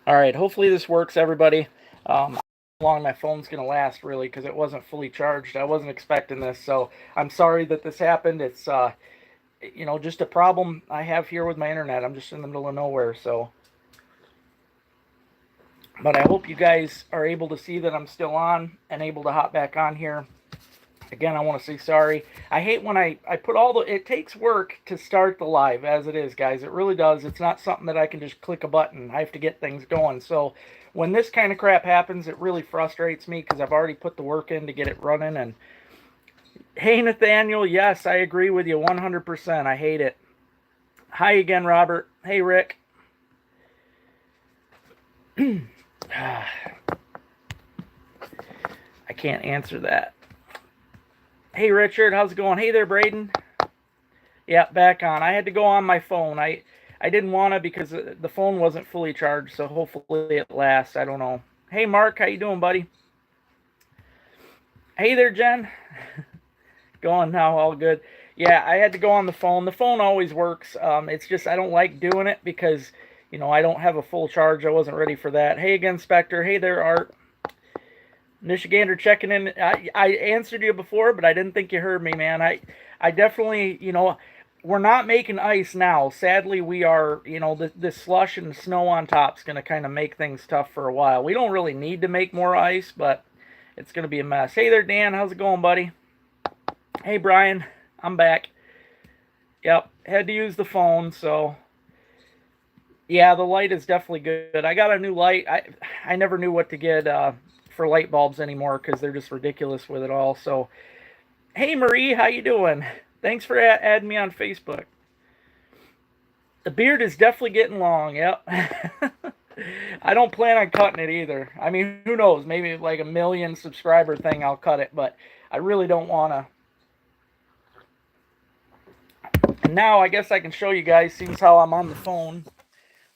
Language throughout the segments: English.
All right, hopefully this works, everybody. How long my phone's going to last, really, because it wasn't fully charged. I wasn't expecting this, so I'm sorry that this happened. It's, just a problem I have here with my internet. I'm just in the middle of nowhere, so. But I hope you guys are able to see that I'm still on and able to hop back on here. Again, I want to say sorry. I hate when I put all the... It takes work to start the live, as it is, guys. It really does. It's not something that I can just click a button. I have to get things going. So when this kind of crap happens, it really frustrates me because I've already put the work in to get it running. And hey, Nathaniel, yes, I agree with you 100%. I hate it. Hi again, Robert. Hey, Rick. I can't answer that. Hey, Richard, how's it going? Hey there, Braden. Yeah, back on. I had to go on my phone. I didn't want to because the phone wasn't fully charged, so hopefully it lasts. I don't know. Hey, Mark, how you doing, buddy? Hey there, Jen. Going now, all good. Yeah, I had to go on the phone. The phone always works. It's just I don't like doing it because, I don't have a full charge. I wasn't ready for that. Hey again, Spectre. Hey there, Art. Michigander checking in. I answered you before, but I didn't think you heard me, man. I definitely, we're not making ice now. Sadly, we are, this slush and snow on top is going to kind of make things tough for a while. We don't really need to make more ice, but it's going to be a mess. Hey there, Dan. How's it going, buddy? Hey, Brian. I'm back. Yep, had to use the phone, so... Yeah, the light is definitely good. I got a new light. I never knew what to get for light bulbs anymore because they're just ridiculous with it all. So, hey Marie, how you doing? Thanks for adding me on Facebook. The beard is definitely getting long. Yep. I don't plan on cutting it either. I mean, who knows? Maybe like a 1,000,000 subscriber thing, I'll cut it, but I really don't want to. And now I guess I can show you guys, seeing how I'm on the phone.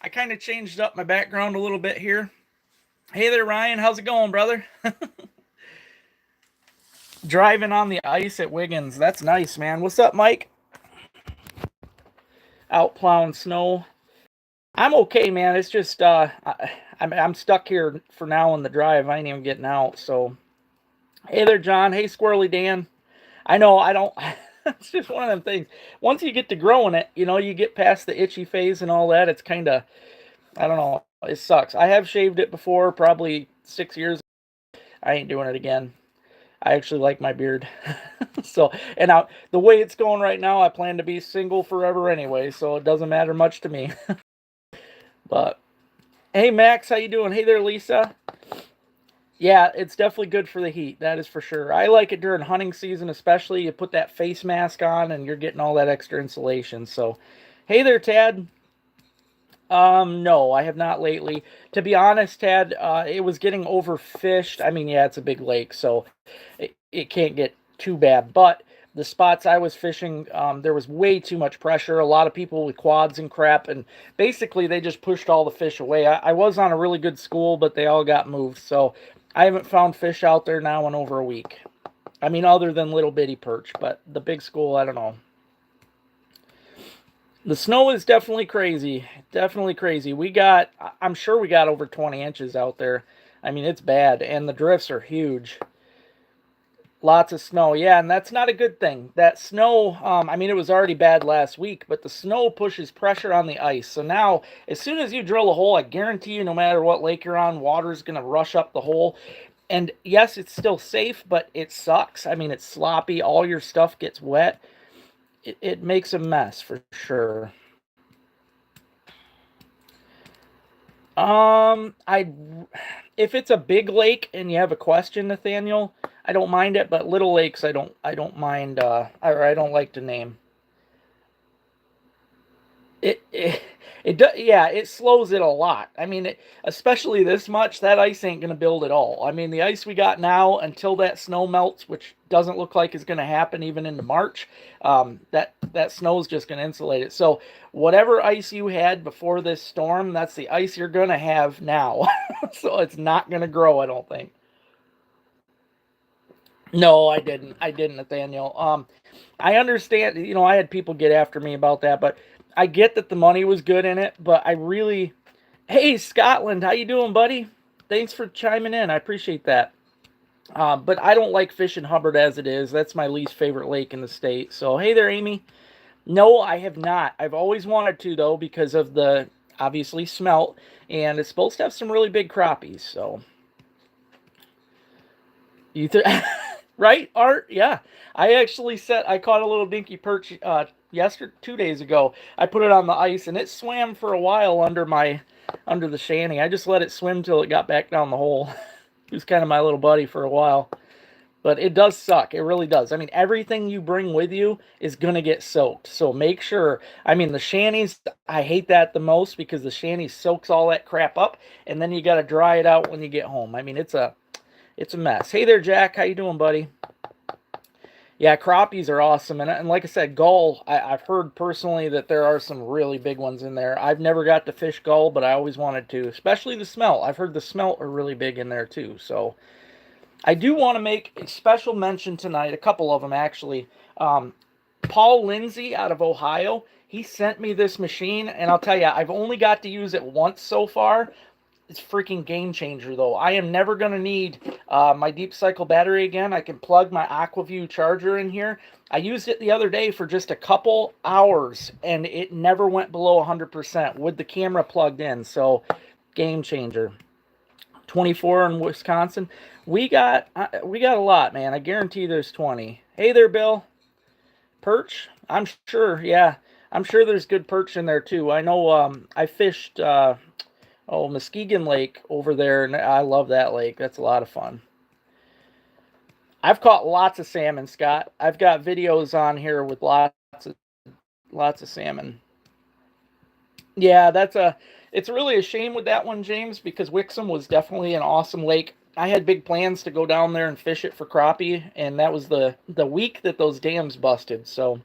I kind of changed up my background a little bit here. Hey there, Ryan. How's it going, brother? Driving on the ice at Wiggins. That's nice, man. What's up, Mike? Out plowing snow. I'm okay, man. It's just I'm stuck here for now on the drive. I ain't even getting out. So, hey there, John. Hey, Squirrely Dan. I know I don't. It's just one of them things. Once you get to growing it, you get past the itchy phase and all that. It's kind of, I don't know. It sucks. I have shaved it before, probably 6 years. I ain't doing it again. I actually like my beard. So, and now the way it's going right now, I plan to be single forever anyway, so it doesn't matter much to me. But hey, Max, how you doing? Hey there, Lisa. Yeah, it's definitely good for the heat. That is for sure. I like it during hunting season, especially. You put that face mask on, and you're getting all that extra insulation. So, hey there, Tad. No, I have not lately. To be honest, Tad, it was getting overfished. I mean, yeah, it's a big lake, so it can't get too bad. But the spots I was fishing, there was way too much pressure. A lot of people with quads and crap, and basically they just pushed all the fish away. I was on a really good school, but they all got moved. So I haven't found fish out there now in over a week. I mean, other than little bitty perch, but the big school, I don't know. The snow is definitely crazy. Definitely crazy. I'm sure we got over 20 inches out there. I mean, it's bad, and the drifts are huge. Lots of snow. Yeah, and that's not a good thing. That snow, I mean, it was already bad last week, but the snow pushes pressure on the ice. So now, as soon as you drill a hole, I guarantee you, no matter what lake you're on, water's going to rush up the hole. And yes, it's still safe, but it sucks. I mean, it's sloppy. All your stuff gets wet. It makes a mess for sure. I if it's a big lake and you have a question, Nathaniel, I don't mind it, but little lakes I don't mind or I don't like to name. It does, yeah, it slows it a lot. I mean, especially this much, that ice ain't gonna build at all. I mean, the ice we got now, until that snow melts, which doesn't look like is gonna happen even into March, that snow's just gonna insulate it. So whatever ice you had before this storm, that's the ice you're gonna have now. So it's not gonna grow, I don't think. No, I didn't. I didn't, Nathaniel. I understand. I had people get after me about that, but I get that the money was good in it. But I really, Hey, Scotland, how you doing, buddy? Thanks for chiming in. I appreciate that. But I don't like fishing Hubbard as it is. That's my least favorite lake in the state. So, hey there, Amy. No, I have not. I've always wanted to, though, because of the obviously smelt, and it's supposed to have some really big crappies. So, you right, Art? Yeah. I caught a little dinky perch yesterday, 2 days ago. I put it on the ice, and it swam for a while under the shanty. I just let it swim till it got back down the hole. He was kind of my little buddy for a while. But it does suck. It really does. I mean, everything you bring with you is going to get soaked. So make sure. I mean, the shanties, I hate that the most because the shanty soaks all that crap up, and then you got to dry it out when you get home. I mean, it's a mess. Hey there, Jack. How you doing, buddy? Yeah, crappies are awesome. And like I said, gull, I've heard personally that there are some really big ones in there. I've never got to fish gull, but I always wanted to, especially the smelt. I've heard the smelt are really big in there too. So I do want to make a special mention tonight, a couple of them actually. Paul Lindsay out of Ohio, he sent me this machine, and I'll tell you, I've only got to use it once so far. It's a freaking game changer, though. I am never going to need my deep cycle battery again. I can plug my Aquaview charger in here. I used it the other day for just a couple hours, and it never went below 100% with the camera plugged in. So, game changer. 24 in Wisconsin. We got a lot, man. I guarantee there's 20. Hey there, Bill. Perch? I'm sure, yeah. I'm sure there's good perch in there too. I know I fished Muskegon Lake over there, and I love that lake. That's a lot of fun. I've caught lots of salmon, Scott. I've got videos on here with lots of salmon. Yeah, it's really a shame with that one, James, because Wixom was definitely an awesome lake. I had big plans to go down there and fish it for crappie, and that was the week that those dams busted. So,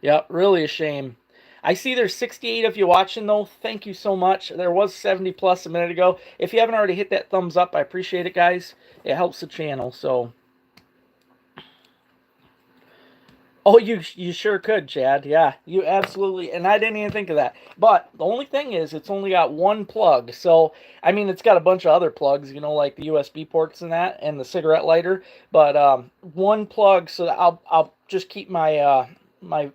yeah, really a shame. I see there's 68 of you watching, though. Thank you so much. There was 70 plus a minute ago. If you haven't already hit that thumbs up, I appreciate it, guys. It helps the channel. So, oh, you sure could, Chad. Yeah, you absolutely. And I didn't even think of that. But the only thing is, it's only got one plug. So, I mean, it's got a bunch of other plugs, like the USB ports and that, and the cigarette lighter. But one plug, so I'll just keep my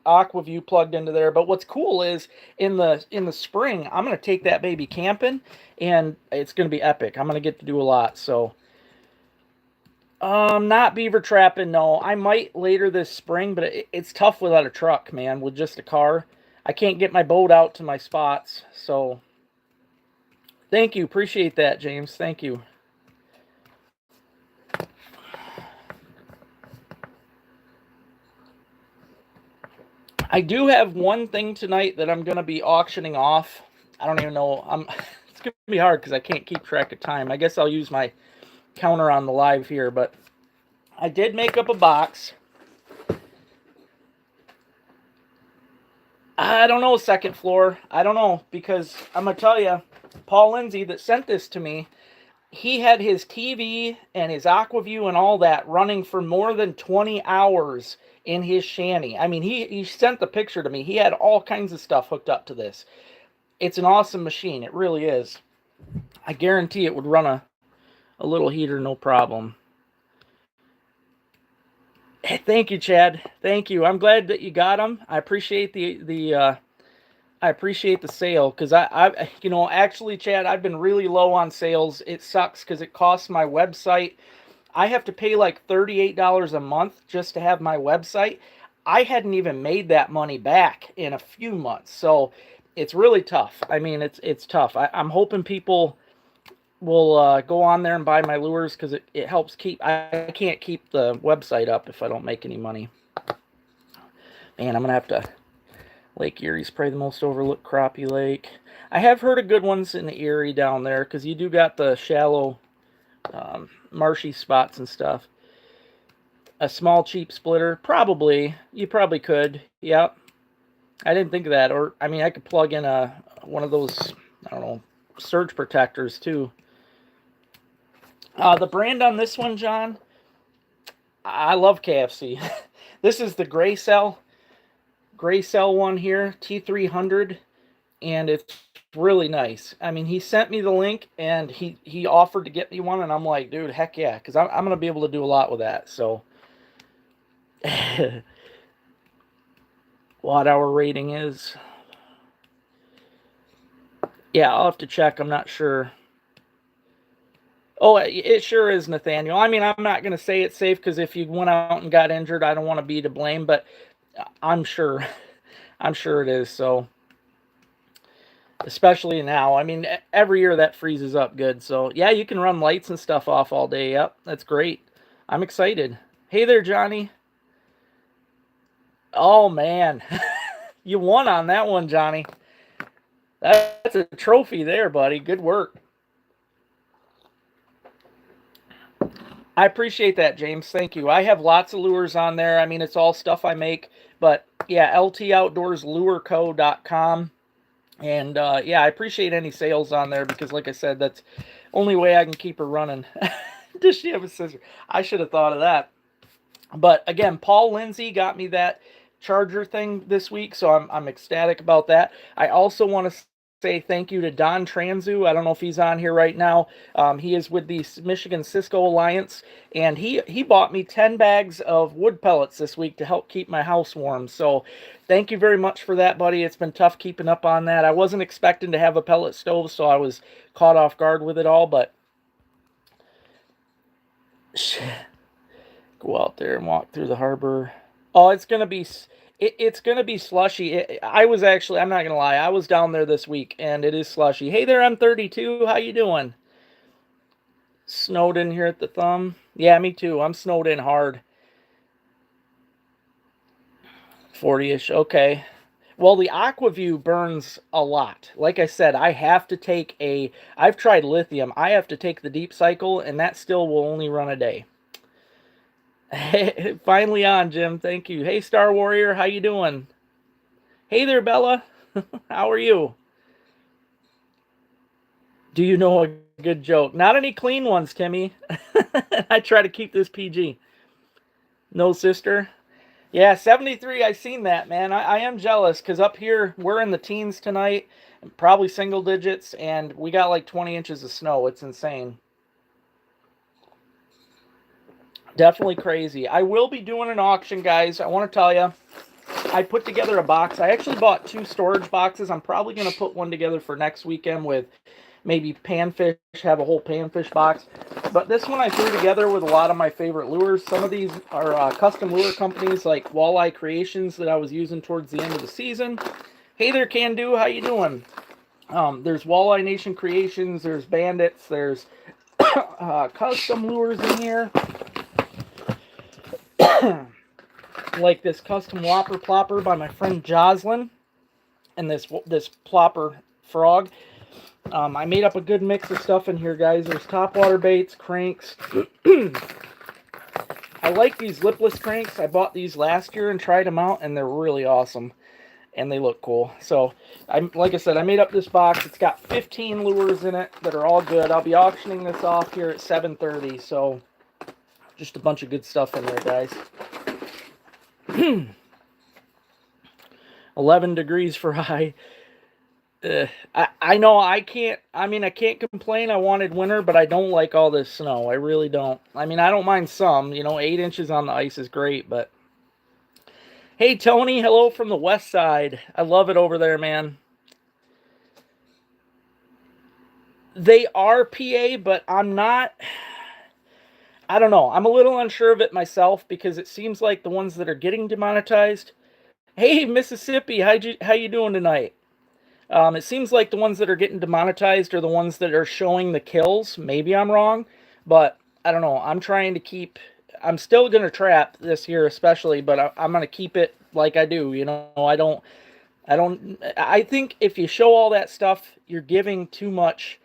Aquaview plugged into there. But what's cool is in the spring, I'm gonna take that baby camping, and it's gonna be epic. I'm gonna get to do a lot. So. Not beaver trapping, no. I might later this spring, but it's tough without a truck, man, with just a car. I can't get my boat out to my spots, so thank you. Appreciate that, James. Thank you. I do have one thing tonight that I'm going to be auctioning off. I don't even know. It's going to be hard because I can't keep track of time. I guess I'll use my counter on the live here, but I did make up a box. I don't know, second floor. I don't know, because I'm going to tell you, Paul Lindsay that sent this to me, he had his TV and his Aquaview and all that running for more than 20 hours in his shanty. I mean, he sent the picture to me. He had all kinds of stuff hooked up to this. It's an awesome machine. It really is. I guarantee it would run a little heater, no problem. Thank you, Chad. Thank you. I'm glad that you got them. I appreciate the sale, because actually, Chad, I've been really low on sales. It sucks because it costs my website. I have to pay like $38 a month just to have my website. I hadn't even made that money back in a few months, so it's really tough. I mean, it's tough. I'm hoping people will go on there and buy my lures, because it helps keep. I can't keep the website up if I don't make any money. Man, I'm gonna have to. Lake Erie's probably the most overlooked crappie lake. I have heard of good ones in the Erie down there, because you do got the shallow, marshy spots and stuff. A small cheap splitter, probably. You probably could. Yep. I didn't think of that. Or I mean, I could plug in one of those, I don't know, surge protectors too. The brand on this one, John, I love KFC. This is the Gray Cell one here, T300, and it's really nice. I mean, he sent me the link and he offered to get me one, and I'm like, dude, heck yeah, because I'm gonna be able to do a lot with that. So, watt hour rating is, yeah, I'll have to check. I'm not sure. Oh, it sure is, Nathaniel. I mean, I'm not gonna say it's safe because if you went out and got injured, I don't want to be to blame, but I'm sure, I'm sure it is. So, especially now. I mean, every year that freezes up good. So, yeah, you can run lights and stuff off all day. Yep, that's great. I'm excited. Hey there, Johnny. Oh, man. You won on that one, Johnny. That's a trophy there, buddy. Good work. I appreciate that, James. Thank you. I have lots of lures on there. I mean, it's all stuff I make. But, yeah, ltoutdoorslureco.com. And yeah, I appreciate any sales on there because, like I said, that's the only way I can keep her running. Does she have a scissor? I should have thought of that. But again, Paul Lindsay got me that charger thing this week, so I'm ecstatic about that. I also want to say thank you to Don Transu. I don't know if he's on here right now. He is with the Michigan Cisco Alliance, and he bought me 10 bags of wood pellets this week to help keep my house warm. So thank you very much for that, buddy. It's been tough keeping up on that. I wasn't expecting to have a pellet stove, so I was caught off guard with it all, but go out there and walk through the harbor. Oh, it's gonna be it's gonna be slushy. I'm not gonna lie, I was down there this week and it is slushy. Hey there, M32. How you doing? Snowed in here at the thumb. Yeah, me too. I'm snowed in hard. 40ish. Okay. Well, the Aquaview burns a lot. Like I said, I've tried lithium. I have to take the deep cycle, and that still will only run a day. Finally on, Jim. Thank you. Hey, Star Warrior. How you doing? Hey there, Bella. How are you? Do you know a good joke? Not any clean ones, Timmy. I try to keep this PG. No sister? Yeah, 73. I seen that, man. I am jealous because up here we're in the teens tonight, probably single digits, and we got like 20 inches of snow. It's insane. Definitely crazy. I will be doing an auction, guys. I want to tell you, I put together a box. I actually bought 2 storage boxes. I'm probably going to put one together for next weekend with maybe panfish, have a whole panfish box. But this one I threw together with a lot of my favorite lures. Some of these are custom lure companies like Walleye Creations that I was using towards the end of the season. Hey there, Can Do. How you doing? There's Walleye Nation Creations. There's Bandits. There's custom lures in here. Like this custom Whopper Plopper by my friend Jocelyn, and this Plopper Frog. I made up a good mix of stuff in here, guys. There's topwater baits, cranks. I like these lipless cranks. I bought these last year and tried them out, and they're really awesome, and they look cool. So, like I said, I made up this box. It's got 15 lures in it that are all good. I'll be auctioning this off here at 7:30, so just a bunch of good stuff in there, guys. 11 degrees for high. I know I can't complain. I wanted winter, but I don't like all this snow. I really don't. I mean, I don't mind some. 8 inches on the ice is great, but hey, Tony, hello from the west side. I love it over there, man. They are PA, but I'm not. I don't know. I'm a little unsure of it myself because it seems like the ones that are getting demonetized. Hey, Mississippi, how you doing tonight? It seems like the ones that are getting demonetized are the ones that are showing the kills. Maybe I'm wrong, but I don't know. I'm trying to keep. I'm still gonna trap this year, especially, but I'm gonna keep it like I do. I think if you show all that stuff, you're giving too much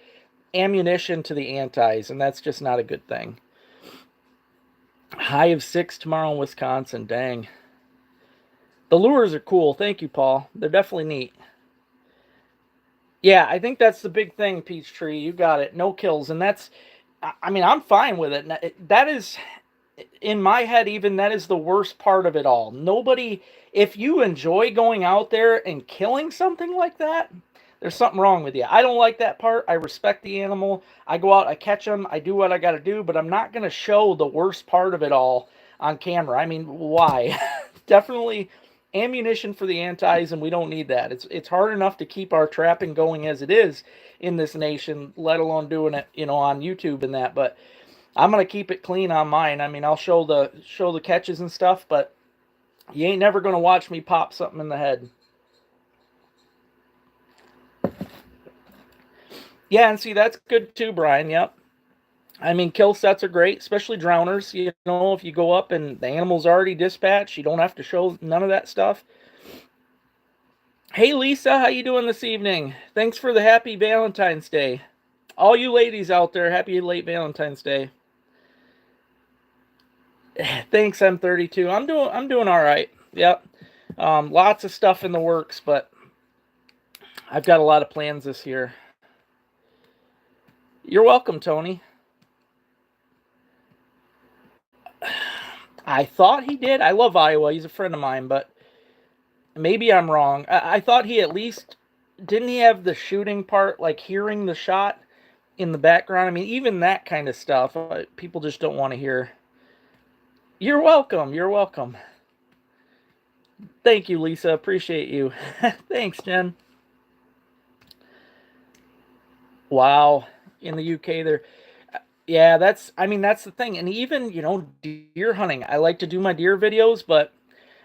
ammunition to the antis, and that's just not a good thing. High of 6 tomorrow in Wisconsin. Dang. The lures are cool. Thank you, Paul. They're definitely neat. Yeah, I think that's the big thing, Peachtree. You got it. No kills. And I'm fine with it. That is, in my head, even that is the worst part of it all. Nobody, if you enjoy going out there and killing something like that, there's something wrong with you. I don't like that part. I respect the animal. I go out, I catch them, I do what I got to do, but I'm not going to show the worst part of it all on camera. I mean, why? Definitely ammunition for the antis, and we don't need that. It's hard enough to keep our trapping going as it is in this nation, let alone doing it, on YouTube and that. But I'm gonna keep it clean on mine. I mean, I'll show the catches and stuff, but you ain't never gonna watch me pop something in the head. Yeah, and see, that's good too, Brian. Yep. I mean, kill sets are great, especially drowners. If you go up and the animal's already dispatched, you don't have to show none of that stuff. Hey, Lisa, how you doing this evening? Thanks for the happy Valentine's Day. All you ladies out there, happy late Valentine's Day. Thanks, M32. I'm doing all right. Yep. Lots of stuff in the works, but I've got a lot of plans this year. You're welcome, Tony. I thought he did. I love Iowa. He's a friend of mine, but maybe I'm wrong. I thought he at least didn't he have the shooting part, like hearing the shot in the background? I mean, even that kind of stuff, people just don't want to hear. You're welcome. You're welcome. Thank you, Lisa. Appreciate you. Thanks, Jen. Wow. In the UK, there. Yeah, that's the thing. And even, deer hunting. I like to do my deer videos, but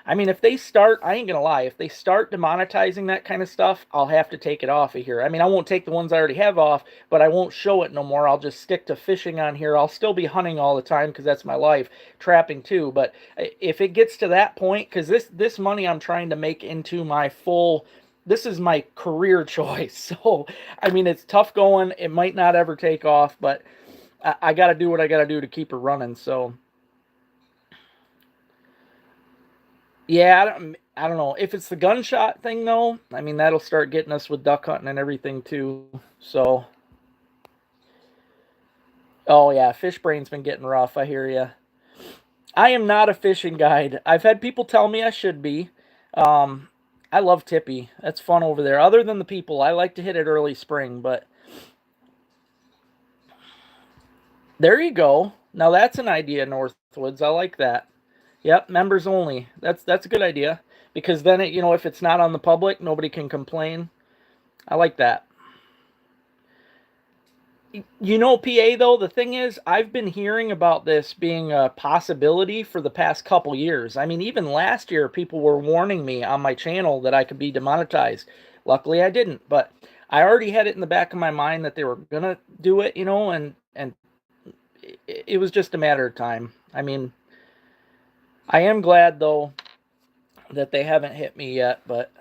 I mean, if they start, I ain't going to lie, if they start demonetizing that kind of stuff, I'll have to take it off of here. I mean, I won't take the ones I already have off, but I won't show it no more. I'll just stick to fishing on here. I'll still be hunting all the time because that's my life, trapping too. But if it gets to that point, because this money I'm trying to make into this is my career choice. So, I mean, it's tough going. It might not ever take off, but I got to do what I got to do to keep it running. So, yeah, I don't know. If it's the gunshot thing, though, I mean, that'll start getting us with duck hunting and everything, too. So, oh, yeah, fish brain's been getting rough. I hear you. I am not a fishing guide. I've had people tell me I should be. I love tippy. That's fun over there. Other than the people, I like to hit it early spring, but there you go. Now that's an idea, Northwoods. I like that. Yep, members only. That's a good idea because then if it's not on the public, nobody can complain. I like that. PA though, the thing is, I've been hearing about this being a possibility for the past couple years. I mean, even last year, people were warning me on my channel that I could be demonetized. Luckily, I didn't, but I already had it in the back of my mind that they were gonna do it, and it was just a matter of time. I mean, I am glad though that they haven't hit me yet, but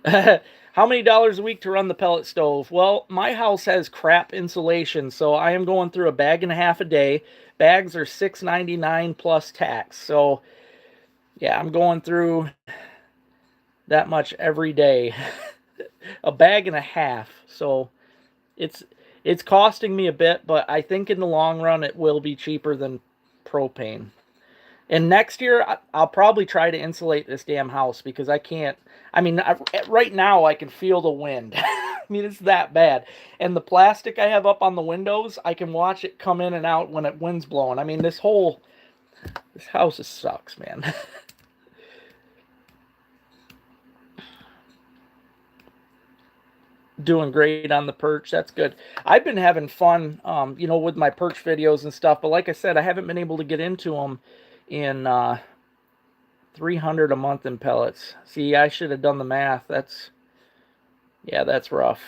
how many dollars a week to run the pellet stove? Well, my house has crap insulation, so I am going through a bag and a half a day. Bags are $6.99 plus tax. So, yeah, I'm going through that much every day. A bag and a half. So, it's costing me a bit, but I think in the long run it will be cheaper than propane. And next year, I'll probably try to insulate this damn house because I can't. I mean, right now I can feel the wind. I mean, it's that bad. And the plastic I have up on the windows, I can watch it come in and out when it wind's blowing. I mean, this house just sucks, man. Doing great on the perch. That's good. I've been having fun, with my perch videos and stuff. But like I said, I haven't been able to get into them in $300 a month in pellets. See, I should have done the math. That's rough.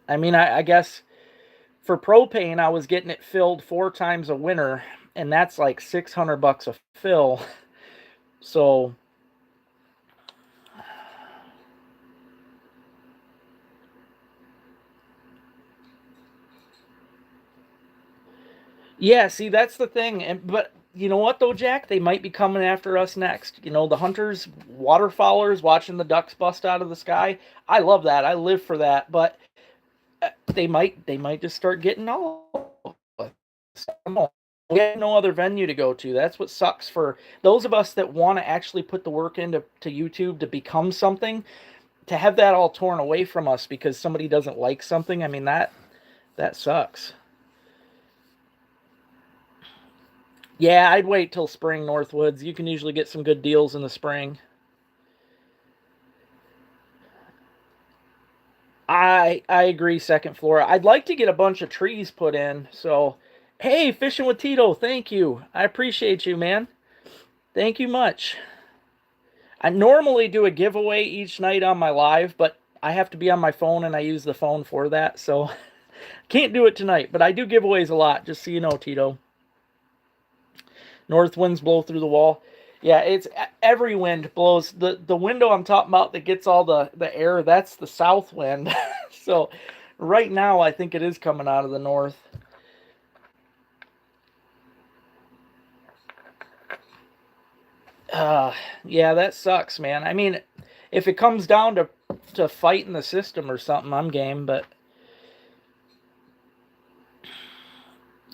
I mean, I guess for propane, I was getting it filled 4 times a winter, and that's like $600 a fill. So, yeah, see, that's the thing. But you know what, though, Jack? They might be coming after us next. The hunters, waterfowlers, watching the ducks bust out of the sky. I love that. I live for that. But they might just start getting all of us. We have no other venue to go to. That's what sucks for those of us that want to actually put the work into YouTube to become something. to have that all torn away from us because somebody doesn't like something, I mean, that sucks. Yeah, I'd wait till spring, Northwoods. You can usually get some good deals in the spring. I agree, second floor. I'd like to get a bunch of trees put in. So, hey, fishing with Tito, thank you. I appreciate you, man. Thank you much. I normally do a giveaway each night on my live, but I have to be on my phone and I use the phone for that. So, can't do it tonight, but I do giveaways a lot, just so you know, Tito. North winds blow through the wall. Yeah, it's every wind blows. The window I'm talking about that gets all the air, that's the south wind. So right now I think it is coming out of the north. Yeah, that sucks, man. I mean, if it comes down to fighting the system or something, I'm game, but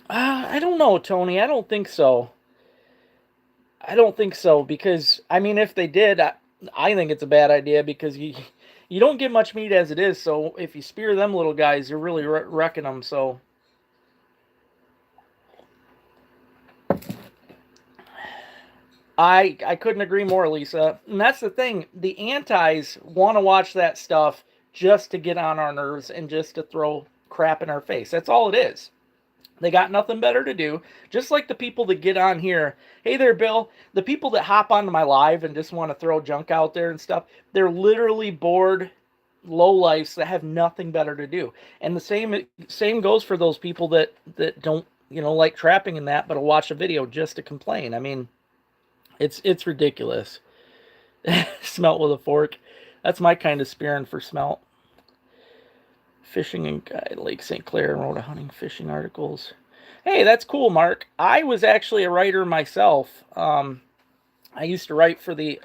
I don't know, Tony. I don't think so. I don't think so because I mean, if they did, I think it's a bad idea because you don't get much meat as it is. So if you spear them little guys, you're really wrecking them. So I couldn't agree more, Lisa. And that's the thing. The antis want to watch that stuff just to get on our nerves and just to throw crap in our face. That's all it is. They got nothing better to do. Just like the people that get on here. Hey there, Bill. The people that hop onto my live and just want to throw junk out there and stuff, they're literally bored low lifes that have nothing better to do. And the same goes for those people that don't, like trapping and that, but will watch a video just to complain. I mean, it's ridiculous. Smelt with a fork. That's my kind of spearing for smelt. Fishing in Lake St. Clair and wrote a hunting fishing articles. Hey, that's cool, Mark. I was actually a writer myself. I used to write for the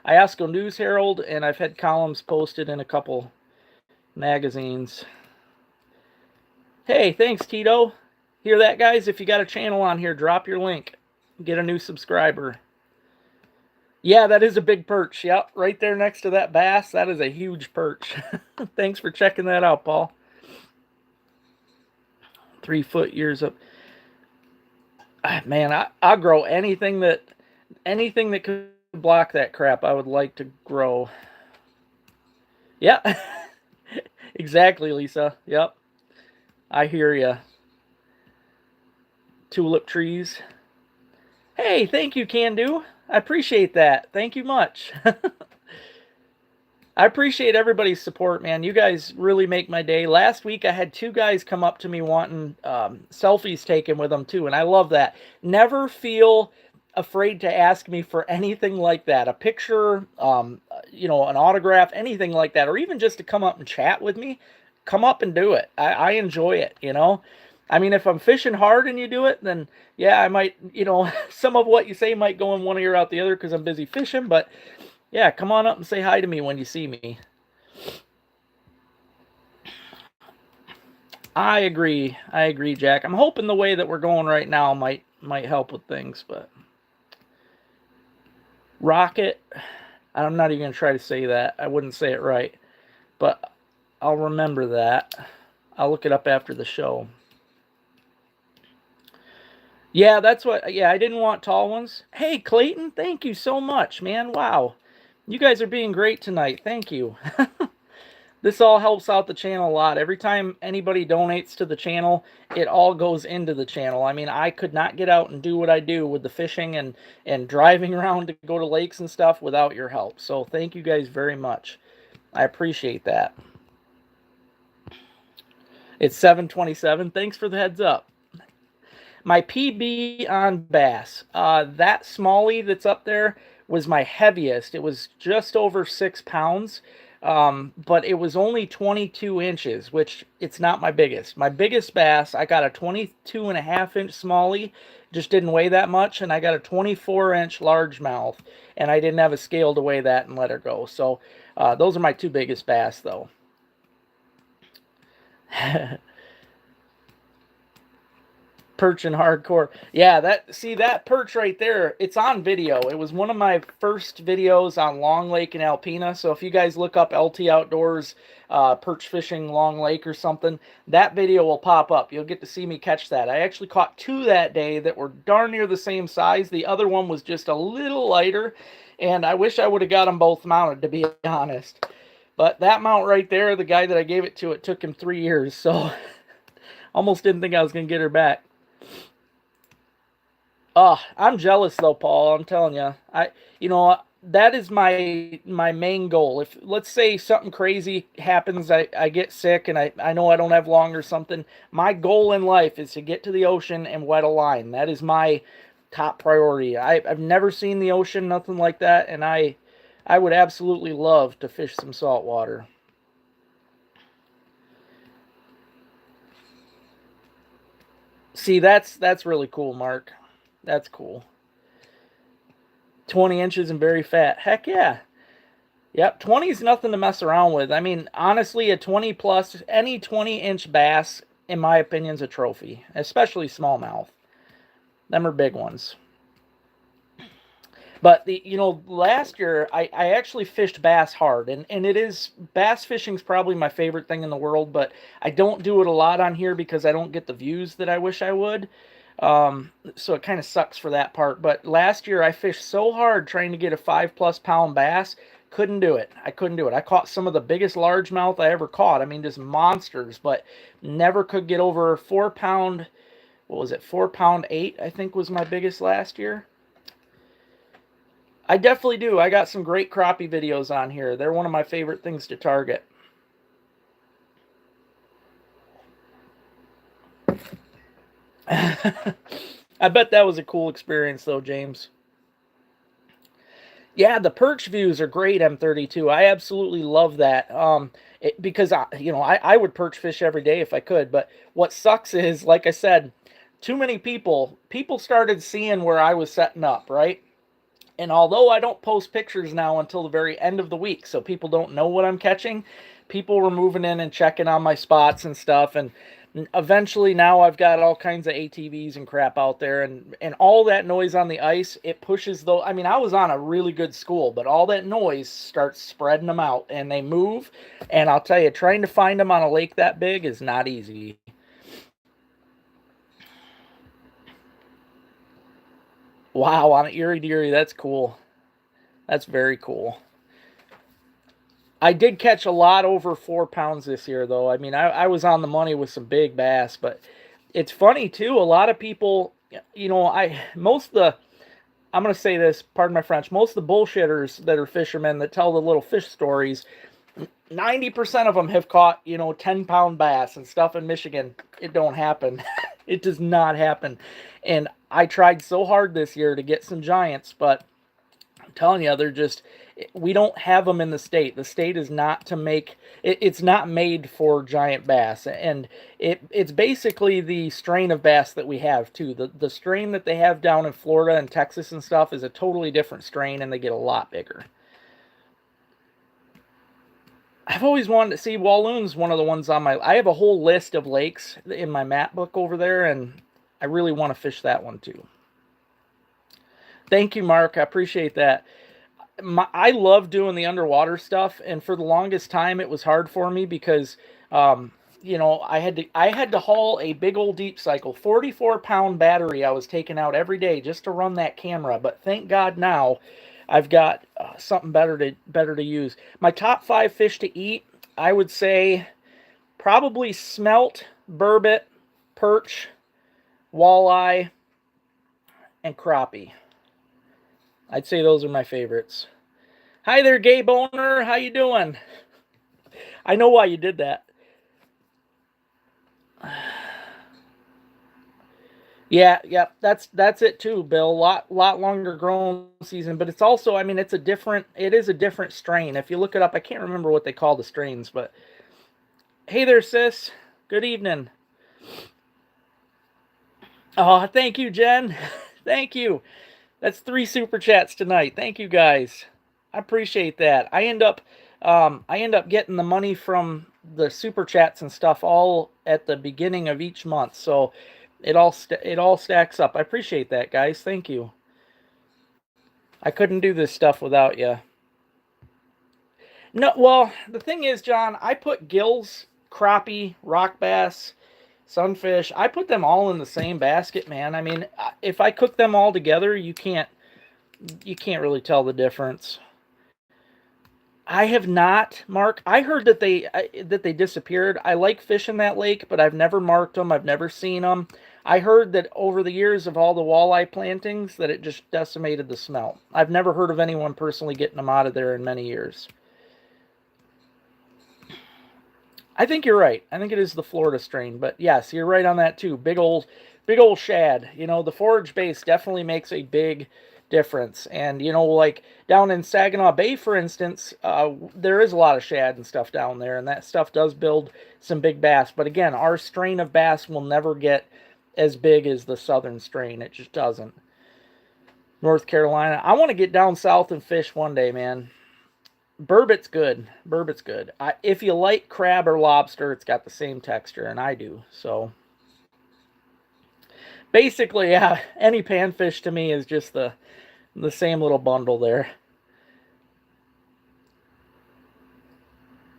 Iosco News Herald, and I've had columns posted in a couple magazines. Hey, thanks, Tito. Hear that, guys? If you got a channel on here, drop your link. Get a new subscriber. Yeah, that is a big perch. Yep, right there next to that bass. That is a huge perch. Thanks for checking that out, Paul. 3 foot years up. Man, I'll grow anything that could block that crap. I would like to grow. Yeah, exactly, Lisa. Yep, I hear ya. Tulip trees. Hey, thank you, Can Do. I appreciate that. Thank you much. I appreciate everybody's support, man. You guys really make my day. Last week, I had 2 guys come up to me wanting selfies taken with them, too, and I love that. Never feel afraid to ask me for anything like that. A picture, an autograph, anything like that, or even just to come up and chat with me. Come up and do it. I enjoy it, I mean, if I'm fishing hard and you do it, then yeah, I might, some of what you say might go in one ear out the other because I'm busy fishing, but yeah, come on up and say hi to me when you see me. I agree, Jack. I'm hoping the way that we're going right now might help with things, but Rocket, I'm not even going to try to say that. I wouldn't say it right, but I'll remember that. I'll look it up after the show. Yeah, that's what. Yeah, I didn't want tall ones. Hey, Clayton, thank you so much, man. Wow. You guys are being great tonight. Thank you. This all helps out the channel a lot. Every time anybody donates to the channel, it all goes into the channel. I mean, I could not get out and do what I do with the fishing and driving around to go to lakes and stuff without your help. So thank you guys very much. I appreciate that. It's 7:27. Thanks for the heads up. My PB on bass, that smallie that's up there was my heaviest. It was just over 6 pounds, but it was only 22 inches, which it's not my biggest. My biggest bass, I got a 22.5-inch smallie, just didn't weigh that much, and I got a 24-inch largemouth, and I didn't have a scale to weigh that and let her go. So those are my 2 biggest bass, though. Perch and hardcore. Yeah, that perch right there, it's on video. It was one of my first videos on Long Lake in Alpena. So if you guys look up LT Outdoors perch fishing Long Lake or something, that video will pop up. You'll get to see me catch that. I actually caught two that day that were darn near the same size. The other one was just a little lighter, and I wish I would have got them both mounted, to be honest. But that mount right there, the guy that I gave it to, it took him 3 years, so almost didn't think I was going to get her back. Oh, I'm jealous though, Paul. I'm telling you, that is my main goal. If let's say something crazy happens, I get sick and I know I don't have long or something. My goal in life is to get to the ocean and wet a line. That is my top priority. I've never seen the ocean, nothing like that, and I would absolutely love to fish some saltwater. See, that's really cool, Mark. That's cool. 20 inches and very fat. Heck yeah. Yep, 20 is nothing to mess around with. I mean, honestly, a 20 plus, any 20-inch bass, in my opinion, is a trophy, especially smallmouth. Them are big ones. But last year I actually fished bass hard, and bass fishing's probably my favorite thing in the world, but I don't do it a lot on here because I don't get the views that I wish I would. So it kind of sucks for that part. But last year I fished so hard trying to get a 5+ pound bass, couldn't do it. I couldn't do it. I caught some of the biggest largemouth I ever caught. I mean, just monsters, but never could get over 4 pound. What was it? 4 pound 8, I think was my biggest last year. I definitely do. I got some great crappie videos on here. They're one of my favorite things to target. I bet that was a cool experience, though, James. Yeah, the perch views are great, M32. I absolutely love that. Because I would perch fish every day if I could. But what sucks is, like I said, too many people started seeing where I was setting up, right? And although I don't post pictures now until the very end of the week, so people don't know what I'm catching, people were moving in and checking on my spots and stuff. And eventually now I've got all kinds of ATVs and crap out there. And all that noise on the ice, it pushes though. I mean, I was on a really good school, but all that noise starts spreading them out and they move. And I'll tell you, trying to find them on a lake that big is not easy. Wow, on Erie Deary, that's cool. That's very cool. I did catch a lot over 4 pounds this year, though. I mean, I was on the money with some big bass, but it's funny too. A lot of people, I'm going to say this, pardon my French, most of the bullshitters that are fishermen that tell the little fish stories, 90% of them have caught, 10-pound bass and stuff in Michigan. It don't happen. It does not happen. And I tried so hard this year to get some giants, but I'm telling you, we don't have them in the state. The state is not to make, it's not made for giant bass. And it's basically the strain of bass that we have too. The strain that they have down in Florida and Texas and stuff is a totally different strain, and they get a lot bigger. I've always wanted to see Walloon's one of the ones I have a whole list of lakes in my map book over there, and I really want to fish that one too. Thank you, Mark. I appreciate that. I love doing the underwater stuff, and for the longest time it was hard for me because I had to haul a big old deep cycle, 44-pound battery I was taking out every day just to run that camera. But thank God now I've got something better to use. My top 5 fish to eat, I would say probably smelt, burbot, perch, walleye, and crappie. I'd say those are my favorites. Hi there, Gabe Owner. How you doing? I know why you did that. Yeah, that's it too, Bill. Lot longer growing season, but it's also, I mean, it is a different strain. If you look it up, I can't remember what they call the strains, but hey there, sis. Good evening. Oh, thank you, Jen. Thank you. That's 3 super chats tonight. Thank you, guys. I appreciate that. I end up getting the money from the super chats and stuff all at the beginning of each month. So It all stacks up. I appreciate that, guys. Thank you. I couldn't do this stuff without you. No, well, the thing is, John, I put gills, crappie, rock bass, sunfish. I put them all in the same basket, man. I mean, if I cook them all together, you can't really tell the difference. I have not, Mark. I heard that they disappeared. I like fishing that lake, but I've never marked them. I've never seen them. I heard that over the years of all the walleye plantings, that it just decimated the smelt. I've never heard of anyone personally getting them out of there in many years. I think you're right. I think it is the Florida strain, but yes, you're right on that too. Big old shad. You know, the forage base definitely makes a big difference. And you know, like down in Saginaw Bay, for instance, there is a lot of shad and stuff down there, and that stuff does build some big bass. But again, our strain of bass will never get as big as the southern strain. It just doesn't. North Carolina. I want to get down south and fish one day, man. Burbot's good. Burbot's good. If you like crab or lobster, it's got the same texture, and I do. So basically, yeah, any panfish to me is just the same little bundle there.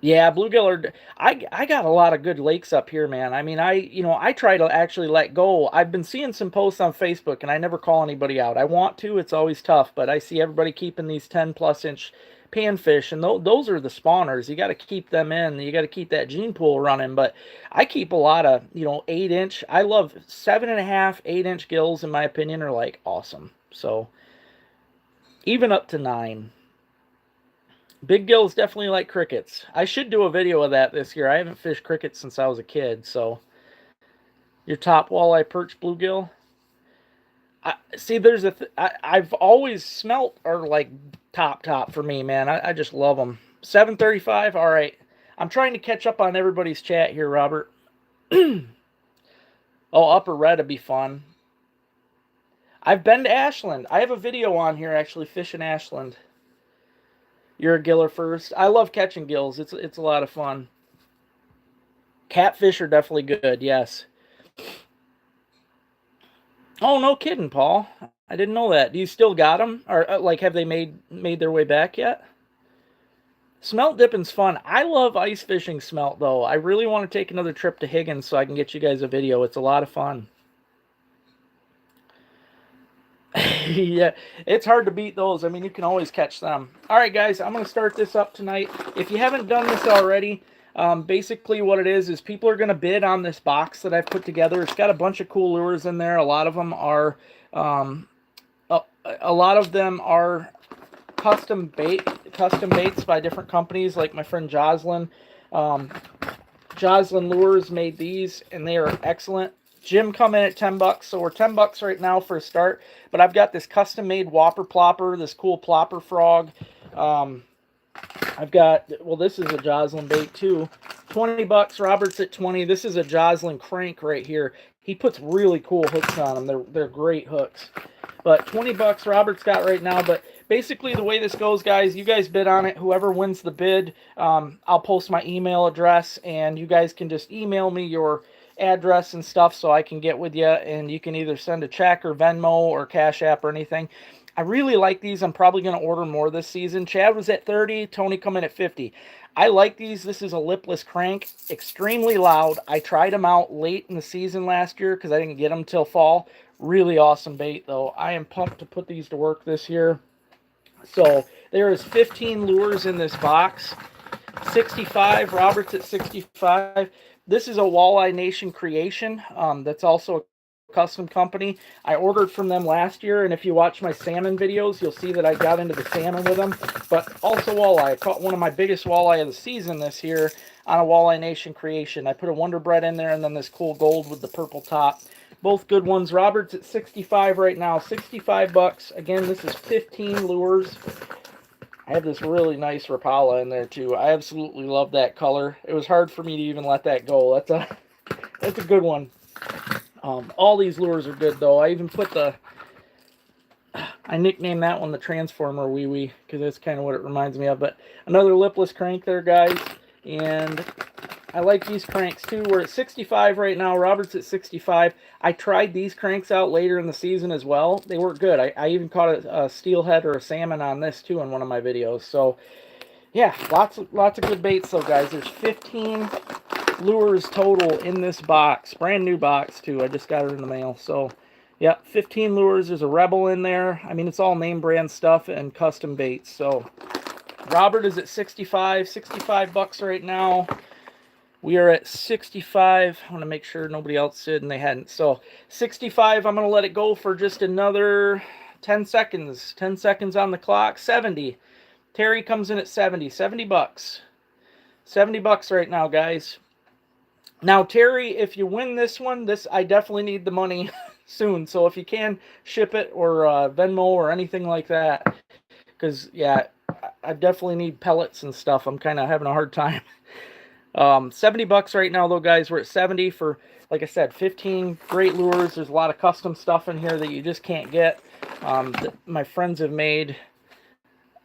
Yeah, bluegill are. I got a lot of good lakes up here, man. I mean, I try to actually let go. I've been seeing some posts on Facebook, and I never call anybody out. I want to. It's always tough, but I see everybody keeping these 10+ inch panfish, and those are the spawners. You got to keep them in. You got to keep that gene pool running. But I keep a lot of 8 inch. I love 7.5, 8 inch gills. In my opinion, are like awesome. So even up to 9. Big gills definitely like crickets. I should do a video of that this year. I haven't fished crickets since I was a kid, so your top walleye perch bluegill. See, I've always smelt are like top for me, man. I just love them. 735. All right, I'm trying to catch up on everybody's chat here, Robert. Oh, upper red would be fun. I've been to Ashland. I have a video on here actually fishing Ashland. You're a giller first. I love catching gills. It's a lot of fun. Catfish are definitely good. Yes. Oh, no kidding, Paul. I didn't know that. Do you still got them, or like have they made their way back yet? Smelt dipping's fun. I love ice fishing smelt though. I really want to take another trip to Higgins so I can get you guys a video. It's a lot of fun. Yeah, it's hard to beat those. I mean, you can always catch them. All right, guys, I'm going to start this up tonight. If you haven't done this already, basically what it is people are going to bid on this box that I've put together. It's got a bunch of cool lures in there. A lot of them are, custom baits by different companies, like my friend Jocelyn. Jocelyn Lures made these, and they are excellent. Jim come in at $10, so we're $10 right now for a start. But I've got this custom-made Whopper Plopper, this cool plopper frog. I've got, well, this is a Jocelyn bait too. $20. Robert's at 20. This is a Jocelyn crank right here. He puts really cool hooks on them. They're great hooks. But $20 Robert's got right now. But basically the way this goes, guys, you guys bid on it. Whoever wins the bid, I'll post my email address, and you guys can just email me your address and stuff so I can get with you, and you can either send a check or Venmo or Cash App or anything. I really like these. I'm probably going to order more this season. Chad was at 30, Tony coming at 50. I like these. This is a lipless crank, extremely loud. I tried them out late in the season last year because I didn't get them till fall. Really awesome bait though. I am pumped to put these to work this year. So there is 15 lures in this box. 65, Robert's at 65. This is a Walleye Nation creation. That's also a custom company. I ordered from them last year, and if you watch my salmon videos, you'll see that I got into the salmon with them, but also walleye. I caught one of my biggest walleye of the season this year on a Walleye Nation creation. I put a Wonder Bread in there, and then this cool gold with the purple top. Both good ones. Robert's at 65 right now. $65. Again, this is 15 lures. I have this really nice Rapala in there too. I absolutely love that color. It was hard for me to even let that go. That's a good one. All these lures are good though. I even put I nicknamed that one the Transformer Wee Wee because that's kind of what it reminds me of. But another lipless crank there, guys. And I like these cranks too. We're at 65 right now. Robert's at 65. I tried these cranks out later in the season as well. They work good. I even caught a steelhead or a salmon on this too in one of my videos. So yeah, lots of good baits though, guys. There's 15 lures total in this box. Brand new box too. I just got it in the mail. So yeah, 15 lures. There's a Rebel in there. I mean, it's all name brand stuff and custom baits. So Robert is at 65 bucks right now. We are at 65. I want to make sure nobody else did and they hadn't. So 65, I'm going to let it go for just another 10 seconds. 10 seconds on the clock. 70. Terry comes in at 70. 70 bucks. 70 bucks right now, guys. Now, Terry, if you win this one, I definitely need the money soon. So if you can, ship it or Venmo or anything like that. Because, yeah, I definitely need pellets and stuff. I'm kind of having a hard time. 70 bucks right now, though, guys. We're at 70 for, like I said, 15 great lures. There's a lot of custom stuff in here that you just can't get. That my friends have made.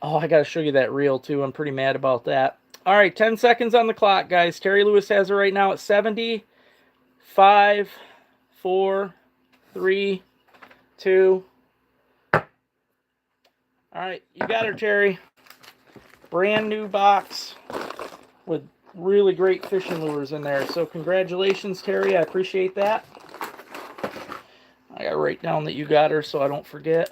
Oh, I got to show you that reel, too. I'm pretty mad about that. All right, 10 seconds on the clock, guys. Terry Lewis has it right now at 70. 5, 4, 3, 2. All right, you got her, Terry. Brand new box with really great fishing lures in there. So congratulations, Terry. I appreciate that. I gotta write down that you got her so I don't forget.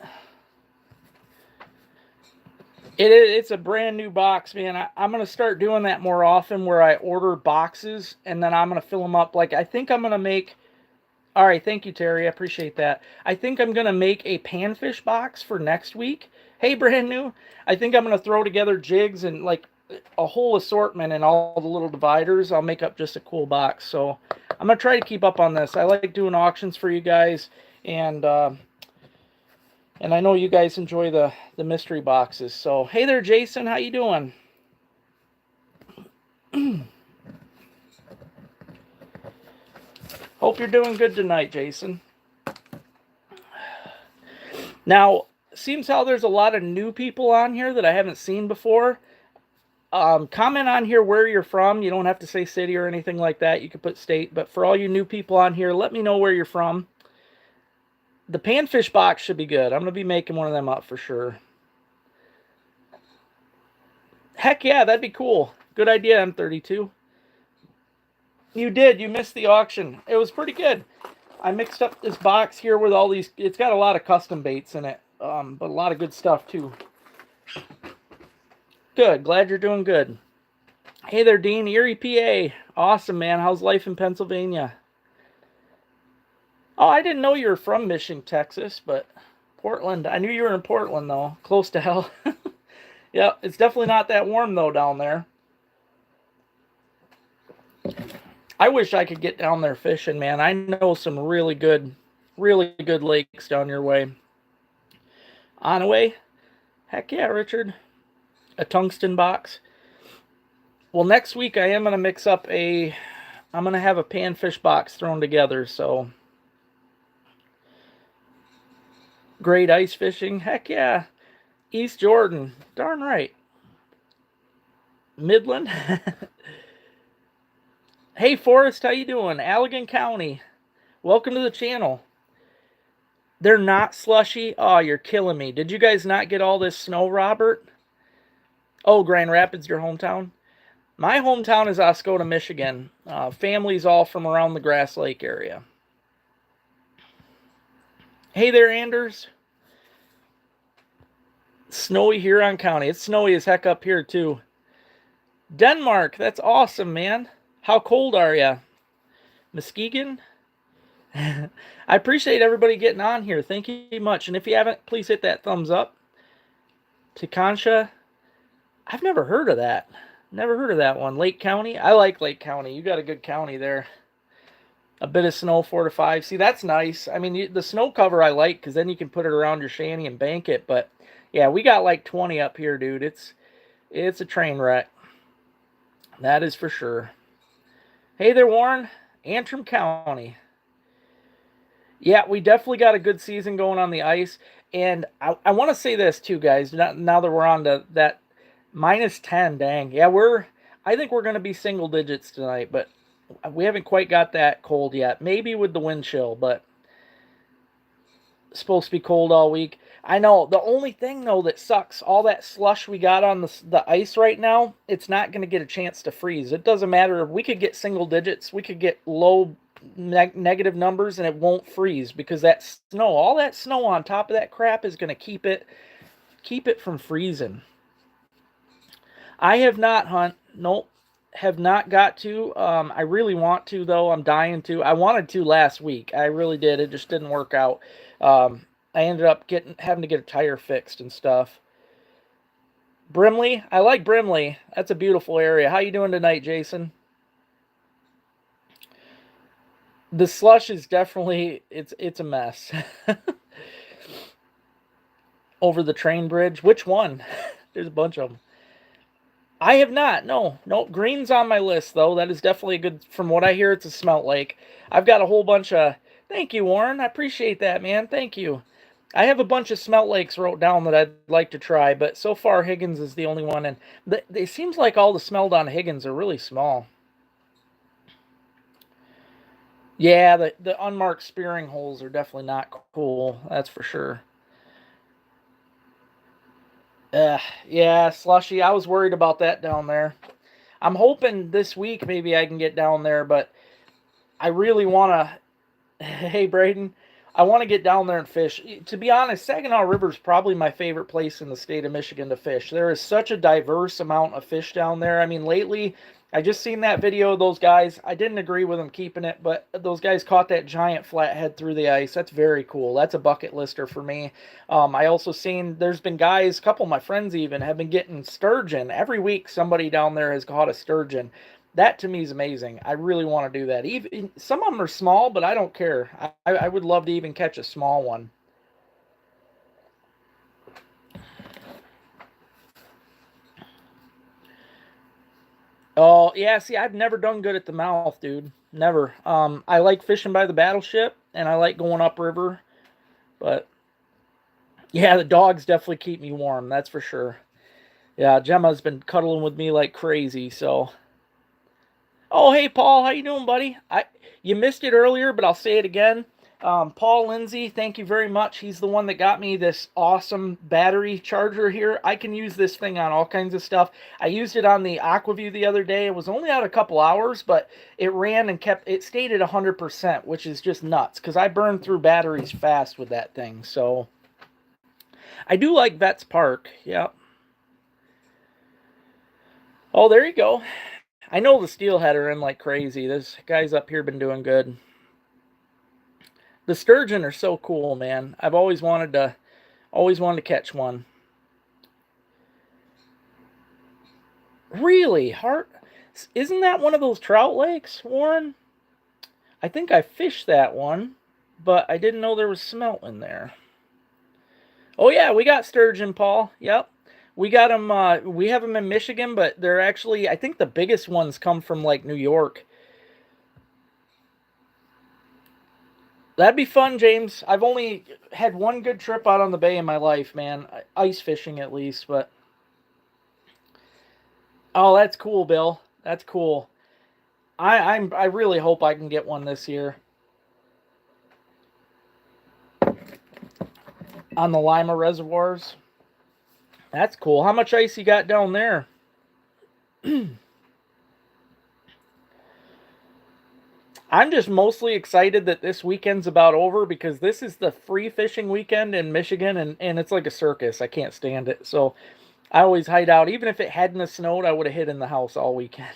It's a brand new box, man. I'm going to start doing that more often where I order boxes and then I'm going to fill them up. Like, I think I'm going to make... All right, thank you, Terry. I appreciate that. I think I'm going to make a panfish box for next week. Hey, brand new. I think I'm going to throw together jigs and, like, a whole assortment and all the little dividers. I'll make up just a cool box. So I'm going to try to keep up on this. I like doing auctions for you guys, and I know you guys enjoy the mystery boxes. So, hey there, Jason. How you doing? Hope you're doing good tonight, Jason. Now, seems how there's a lot of new people on here that I haven't seen before. Comment on here where you're from. You don't have to say city or anything like that. You can put state. But for all you new people on here, let me know where you're from. The panfish box should be good. I'm going to be making one of them up for sure. Heck yeah, that'd be cool. Good idea, M32. You did. You missed the auction. It was pretty good. I mixed up this box here with all these. It's got a lot of custom baits in it, but a lot of good stuff too. Good. Glad you're doing good. Hey there, Dean. Erie, PA. Awesome, man. How's life in Pennsylvania? Oh, I didn't know you were from Mission, Texas, but Portland. I knew you were in Portland, though. Close to hell. Yeah, it's definitely not that warm, though, down there. I wish I could get down there fishing, man. I know some really good lakes down your way. Onaway? Heck yeah, Richard. A tungsten box. Well, next week I am going to mix up I'm going to have a panfish box thrown together, so... Great ice fishing. Heck yeah. East Jordan. Darn right. Midland. Hey, Forrest. How you doing? Allegan County. Welcome to the channel. They're not slushy? Oh, you're killing me. Did you guys not get all this snow, Robert? Oh, Grand Rapids, your hometown? My hometown is Oscoda, Michigan. Family's all from around the Grass Lake area. Hey there, Anders. Snowy Huron County. It's snowy as heck up here, too. Denmark. That's awesome, man. How cold are you? Muskegon? I appreciate everybody getting on here. Thank you much. And if you haven't, please hit that thumbs up. Teconsha. I've never heard of that. Never heard of that one. Lake County. I like Lake County. You got a good county there. A bit of snow, 4 to 5. See, that's nice. I mean, the snow cover I like because then you can put it around your shanty and bank it. But, yeah, we got like 20 up here, dude. It's a train wreck. That is for sure. Hey there, Warren. Antrim County. Yeah, we definitely got a good season going on the ice. And I want to say this, too, guys. Now that we're on to that -10, dang. Yeah, I think we're going to be single digits tonight, but we haven't quite got that cold yet. Maybe with the wind chill, but it's supposed to be cold all week. I know. The only thing, though, that sucks, all that slush we got on the ice right now, it's not going to get a chance to freeze. It doesn't matter if we could get single digits, we could get low negative numbers, and it won't freeze because that snow, all that snow on top of that crap is going to keep it from freezing. I have not, Hunt. Nope. Have not got to. I really want to, though. I'm dying to. I wanted to last week. I really did. It just didn't work out. I ended up having to get a tire fixed and stuff. Brimley. I like Brimley. That's a beautiful area. How you doing tonight, Jason? The slush is definitely it's a mess. Over the train bridge. Which one? There's a bunch of them. I have not. No. Green's on my list, though. That is definitely a good... From what I hear, it's a smelt lake. I've got a whole bunch of... Thank you, Warren. I appreciate that, man. Thank you. I have a bunch of smelt lakes wrote down that I'd like to try, but so far Higgins is the only one. And it seems like all the smelled on Higgins are really small. Yeah, the unmarked spearing holes are definitely not cool. That's for sure. Yeah, slushy. I was worried about that down there. I'm hoping this week maybe I can get down there, but I really want to... Hey, Braden. I want to get down there and fish. To be honest, Saginaw River is probably my favorite place in the state of Michigan to fish. There is such a diverse amount of fish down there. I mean, lately, I just seen that video of those guys. I didn't agree with them keeping it, but those guys caught that giant flathead through the ice. That's very cool. That's a bucket lister for me. I also seen there's been guys, a couple of my friends even, have been getting sturgeon. Every week, somebody down there has caught a sturgeon. That to me is amazing. I really want to do that. Even some of them are small, but I don't care. I would love to even catch a small one. Oh, yeah, see, I've never done good at the mouth, dude. Never. I like fishing by the battleship, and I like going upriver. But, yeah, the dogs definitely keep me warm, that's for sure. Yeah, Gemma's been cuddling with me like crazy, so... Oh, hey, Paul, how you doing, buddy? You missed it earlier, but I'll say it again. Paul Lindsay, thank you very much. He's the one that got me this awesome battery charger here. I can use this thing on all kinds of stuff. I used it on the Aquaview the other day. It was only out a couple hours, but it ran and it stayed at 100%, which is just nuts because I burn through batteries fast with that thing. So I do like Vets Park. Yep. Oh, there you go. I know the steelhead are in like crazy. This guy's up here been doing good. The sturgeon are so cool, man. I've always wanted to catch one. Really? Isn't that one of those trout lakes, Warren? I think I fished that one, but I didn't know there was smelt in there. Oh yeah, we got sturgeon, Paul. Yep. We got them, we have them in Michigan, but they're actually, I think the biggest ones come from like New York. That'd be fun, James. I've only had one good trip out on the bay in my life, man. Ice fishing at least, but... Oh, that's cool, Bill. That's cool. I really hope I can get one this year. On the Lima reservoirs. That's cool. How much ice you got down there? I'm just mostly excited that this weekend's about over because this is the free fishing weekend in Michigan, and it's like a circus. I can't stand it. So I always hide out. Even if it hadn't snowed, I would have hid in the house all weekend.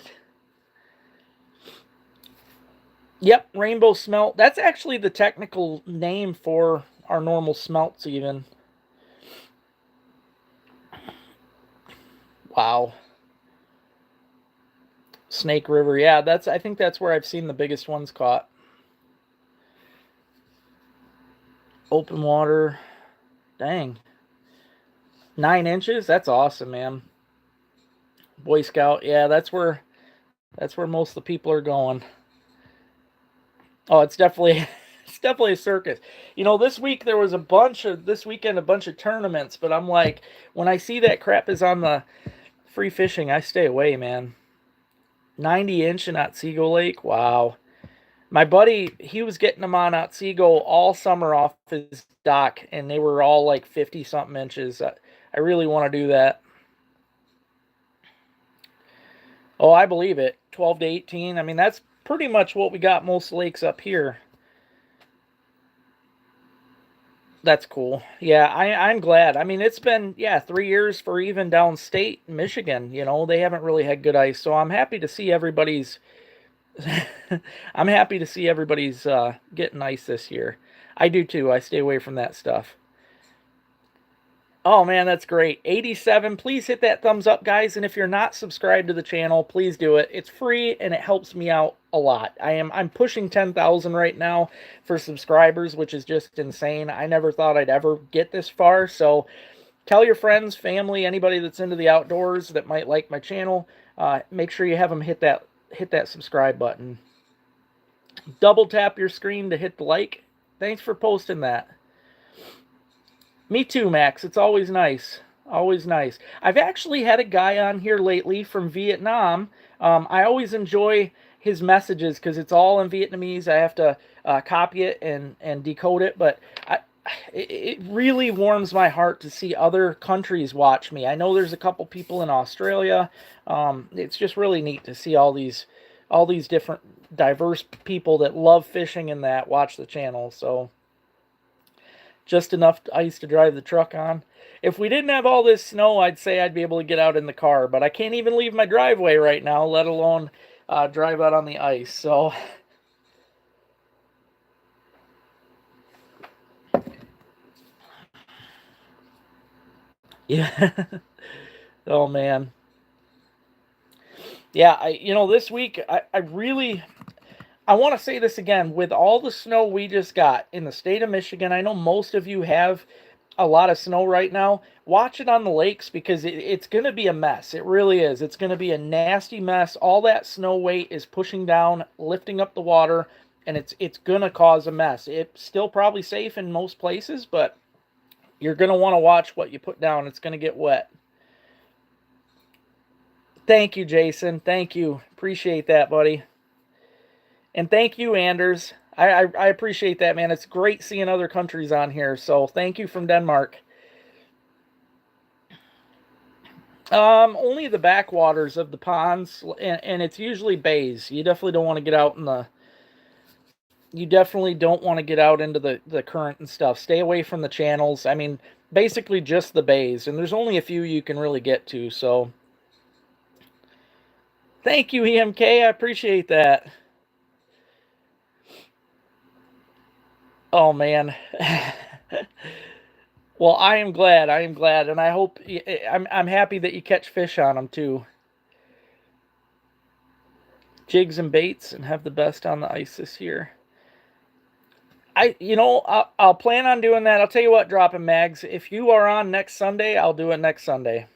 Yep, rainbow smelt. That's actually the technical name for our normal smelts even. Wow. Snake River. Yeah, I think that's where I've seen the biggest ones caught. Open water. Dang. 9 inches? That's awesome, man. Boy Scout. Yeah, that's where most of the people are going. Oh, it's definitely a circus. You know, this weekend a bunch of tournaments, but I'm like, when I see that crap is on the free fishing, I stay away, man. 90-inch in Otsego Lake. Wow. My buddy, he was getting them on Otsego all summer off his dock, and they were all like 50 something inches. I really want to do that. Oh, I believe it. 12 to 18. I mean, that's pretty much what we got most lakes up here. That's cool. Yeah, I'm glad. I mean, it's been, yeah, 3 years for even downstate Michigan. You know, they haven't really had good ice. So I'm happy to see everybody's I'm happy to see everybody's getting ice this year. I do too. I stay away from that stuff. Oh man, that's great. 87. Please hit that thumbs up, guys. And if you're not subscribed to the channel, please do it. It's free and it helps me out a lot. I'm pushing 10,000 right now for subscribers, which is just insane. I never thought I'd ever get this far. So tell your friends, family, anybody that's into the outdoors that might like my channel. Make sure you have them hit that subscribe button. Double tap your screen to hit the like. Thanks for posting that. Me too, Max. It's always nice. Always nice. I've actually had a guy on here lately from Vietnam. I always enjoy his messages because it's all in Vietnamese. I have to copy it and decode it, but it really warms my heart to see other countries watch me. I know there's a couple people in Australia. It's just really neat to see all these different diverse people that love fishing and that watch the channel. So just enough ice to drive the truck on. If we didn't have all this snow, I'd say I'd be able to get out in the car, but I can't even leave my driveway right now, let alone drive out on the ice. So yeah. Oh man. Yeah, this week I really I want to say this again. With all the snow we just got in the state of Michigan, I know most of you have a lot of snow right now. Watch it on the lakes because it's going to be a mess. It really is. It's going to be a nasty mess. All that snow weight is pushing down, lifting up the water, and it's going to cause a mess. It's still probably safe in most places, but you're going to want to watch what you put down. It's going to get wet. Thank you, Jason. Thank you. Appreciate that, buddy. And thank you, Anders. I appreciate that, man. It's great seeing other countries on here. So thank you from Denmark. Only the backwaters of the ponds, and it's usually bays. You definitely don't want to get out in the. You definitely don't want to get out into the current and stuff. Stay away from the channels. I mean, basically just the bays, and there's only a few you can really get to. So, thank you, EMK. I appreciate that. Oh man. Well, I am glad. I am glad, and I hope I'm happy that you catch fish on them too. Jigs and baits, and have the best on the ice this year. I'll plan on doing that. I'll tell you what, dropping mags. If you are on next Sunday, I'll do it next Sunday.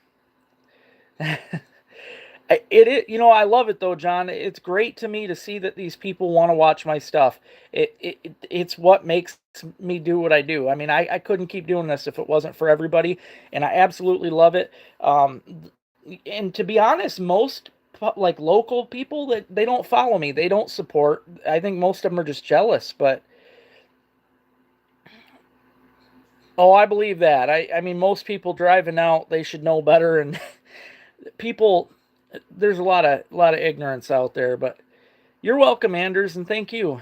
I love it though, John. It's great to me to see that these people want to watch my stuff. It's what makes me do what I do. I mean, I couldn't keep doing this if it wasn't for everybody, and I absolutely love it. And to be honest, most like local people that they don't follow me, they don't support. I think most of them are just jealous, but oh, I believe that. I mean, most people driving out, they should know better, and people, there's a lot of ignorance out there. But you're welcome, Anders, and thank you.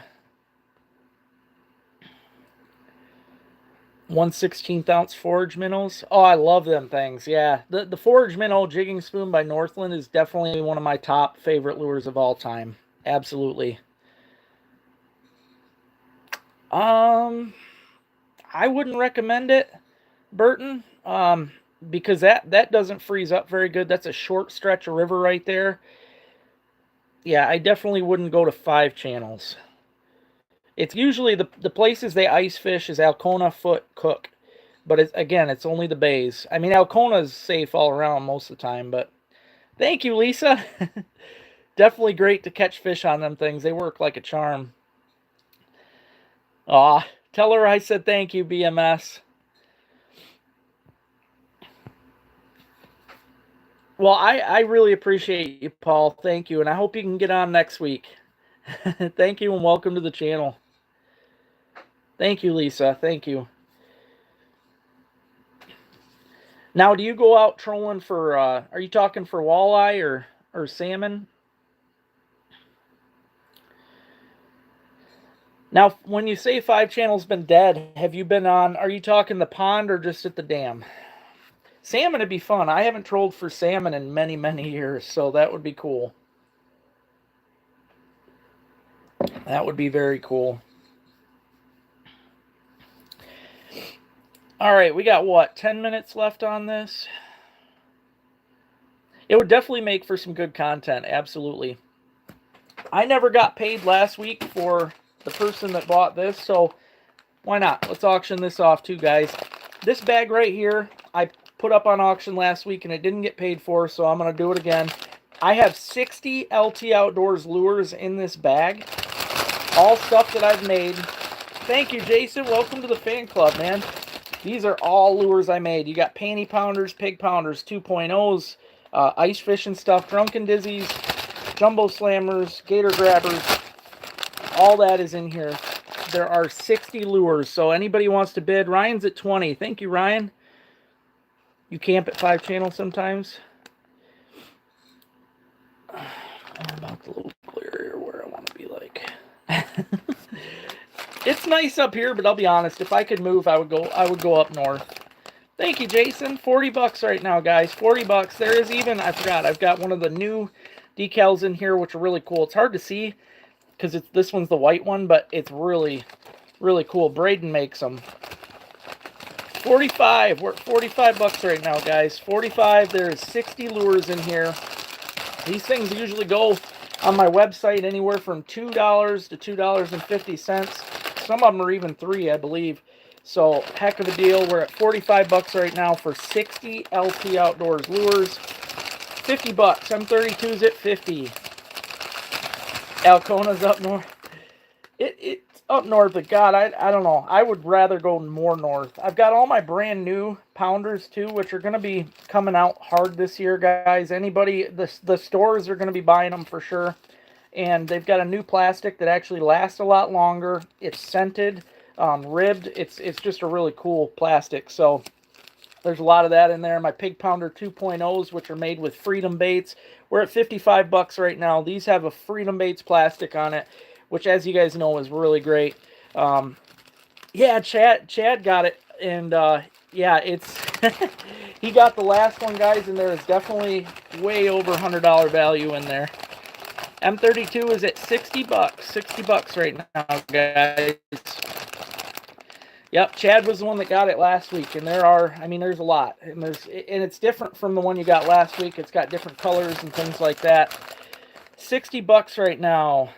1/16 ounce forage minnows. Oh, I love them things. Yeah, the forage minnow jigging spoon by Northland is definitely one of my top favorite lures of all time. Absolutely. I wouldn't recommend it, Burton, because that doesn't freeze up very good. That's a short stretch of river right there. Yeah, I definitely wouldn't go to 5 channels. It's usually the places they ice fish is Alcona, Foot, Cook. But it's only the bays. I mean, Alcona's safe all around most of the time, but thank you, Lisa. Definitely great to catch fish on them things. They work like a charm. Aw, tell her I said thank you, BMS. Well, I really appreciate you, Paul. Thank you. And I hope you can get on next week. Thank you and welcome to the channel. Thank you, Lisa. Thank you. Now, do you go out trolling for, are you talking for walleye or salmon? Now, when you say 5 channel's been dead, have you been on, are you talking the pond or just at the dam? Salmon would be fun. I haven't trolled for salmon in many, many years, so that would be cool. That would be very cool. All right, we got what, 10 minutes left on this? It would definitely make for some good content, absolutely. I never got paid last week for the person that bought this, so why not? Let's auction this off too, guys. This bag right here, I put up on auction last week and it didn't get paid for, so I'm going to do it again. I have 60 LT Outdoors lures in this bag. All stuff that I've made. Thank you, Jason. Welcome to the fan club, man. These are all lures I made. You got panty pounders, pig pounders, 2.0s, ice fishing stuff, drunken dizzies, jumbo slammers, gator grabbers. All that is in here. There are 60 lures, so anybody wants to bid. Ryan's at 20. Thank you, Ryan. You camp at 5 channel sometimes? What about the little area where I want to be like? It's nice up here, but I'll be honest, if I could move, I would go up north. Thank you, Jason. 40 bucks right now, guys. 40 bucks. There is even, I forgot, I've got one of the new decals in here, which are really cool. It's hard to see because this one's the white one, but it's really, really cool. Braden makes them. 45. We're at 45 bucks right now, guys. 45. There's 60 lures in here. These things usually go on my website anywhere from $2 to $2.50. Some of them are even $3, I believe. So, heck of a deal. We're at 45 bucks right now for 60 LT Outdoors lures. 50 bucks. M32's at 50. Alcona's up north. It's up north, but God, I don't know. I would rather go more north. I've got all my brand new pounders too, which are going to be coming out hard this year, guys. Anybody, the stores are going to be buying them for sure. And they've got a new plastic that actually lasts a lot longer. It's scented, ribbed. It's just a really cool plastic. So there's a lot of that in there. My Pig Pounder 2.0s, which are made with Freedom Baits. We're at 55 bucks right now. These have a Freedom Baits plastic on it, which, as you guys know, is really great. Yeah, Chad got it. And, yeah, it's... he got the last one, guys, and there is definitely way over $100 value in there. M32 is at 60 bucks. 60 bucks right now, guys. Yep, Chad was the one that got it last week, and there are, I mean, there's a lot. And it's different from the one you got last week. It's got different colors and things like that. 60 bucks right now.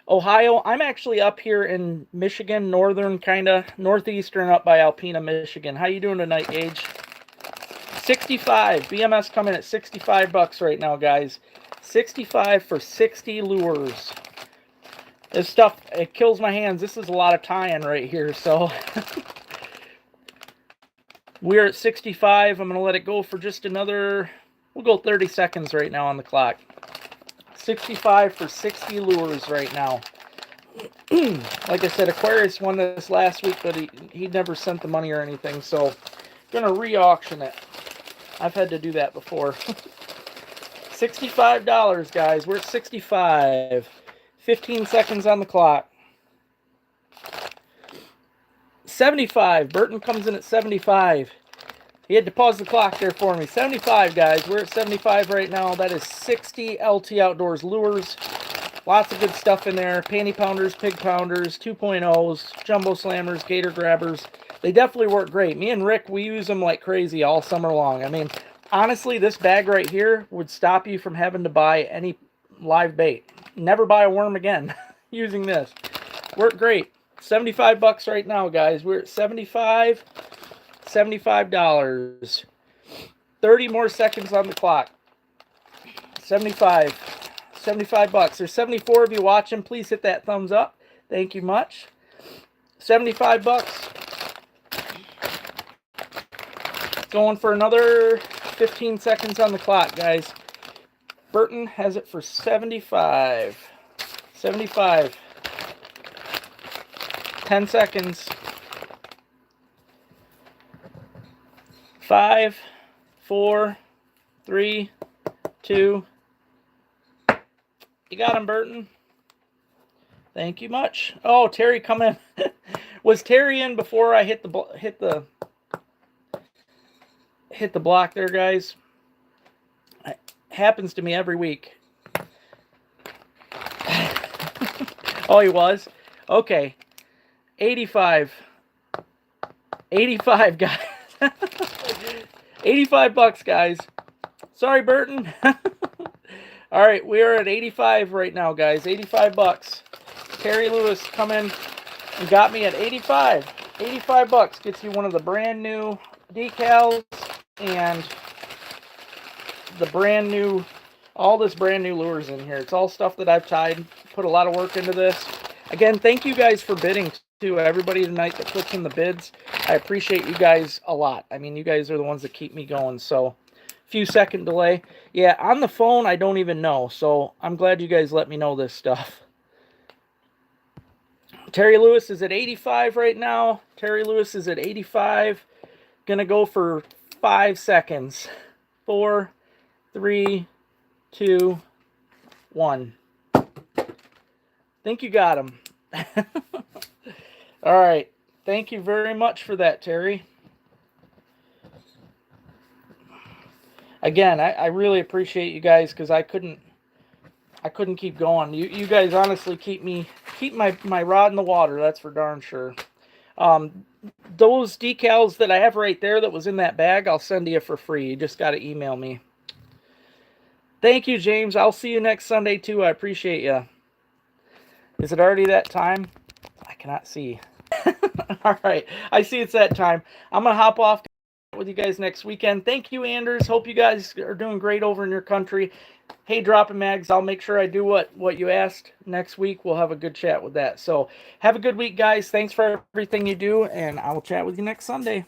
Ohio, I'm actually up here in Michigan, northern, kind of northeastern, up by Alpena, Michigan. How you doing tonight, Gage? 65. BMS coming at 65 bucks right now, guys. 65 for 60 lures. This stuff, it kills my hands. This is a lot of tying right here, so we're at 65. I'm going to let it go for just another, we'll go 30 seconds right now on the clock. 65 for 60 lures right now. Like I said, Aquarius won this last week, but he never sent the money or anything, so I'm going to re-auction it. I've had to do that before. $65, guys. We're at 65. 15 seconds on the clock. 75. Burton comes in at 75. He had to pause the clock there for me. 75, guys. We're at 75 right now. That is 60 LT Outdoors lures. Lots of good stuff in there. Panty pounders, pig pounders, 2.0s, jumbo slammers, gator grabbers. They definitely work great. Me and Rick, we use them like crazy all summer long. I mean, honestly, this bag right here would stop you from having to buy any live bait. Never buy a worm again using this. Work great. 75 bucks right now, guys. We're at 75. $75. 30 more seconds on the clock. 75. 75 bucks. There's 74 of you watching. Please hit that thumbs up. Thank you much. 75 bucks. Going for another 15 seconds on the clock, guys. Burton has it for 75. 75. 10 seconds. 5, 4, 3, 2. You got him, Burton. Thank you much. Oh, Terry, come in. Was Terry in before I hit the block there, guys? It happens to me every week. Oh, he was? Okay. 85. 85, guys. 85 bucks, guys. Sorry, Burton. All right, we are at 85 right now, guys. 85 bucks. Terry Lewis come in and got me at 85. 85 bucks gets you one of the brand new decals and the brand new, all this brand new lures in here. It's all stuff that I've tied, put a lot of work into this. Again, thank you guys for bidding too. Everybody tonight that puts in the bids, I appreciate you guys a lot. I mean, you guys are the ones that keep me going. So, few second delay. Yeah, on the phone, I don't even know. So, I'm glad you guys let me know this stuff. Terry Lewis is at 85 right now. Terry Lewis is at 85. Gonna go for 5 seconds. 4, 3, 2, 1. Think you got him. All right. Thank you very much for that, Terry. Again, I really appreciate you guys because I couldn't keep going. You guys honestly keep my rod in the water. That's for darn sure. Those decals that I have right there that was in that bag, I'll send to you for free. You just got to email me. Thank you, James. I'll see you next Sunday too. I appreciate you. Is it already that time? I cannot see. All right. I see it's that time. I'm going to hop off with you guys next weekend. Thank you, Anders. Hope you guys are doing great over in your country. Hey, Dropping Mags, I'll make sure I do what you asked next week. We'll have a good chat with that. So have a good week, guys. Thanks for everything you do, and I will chat with you next Sunday.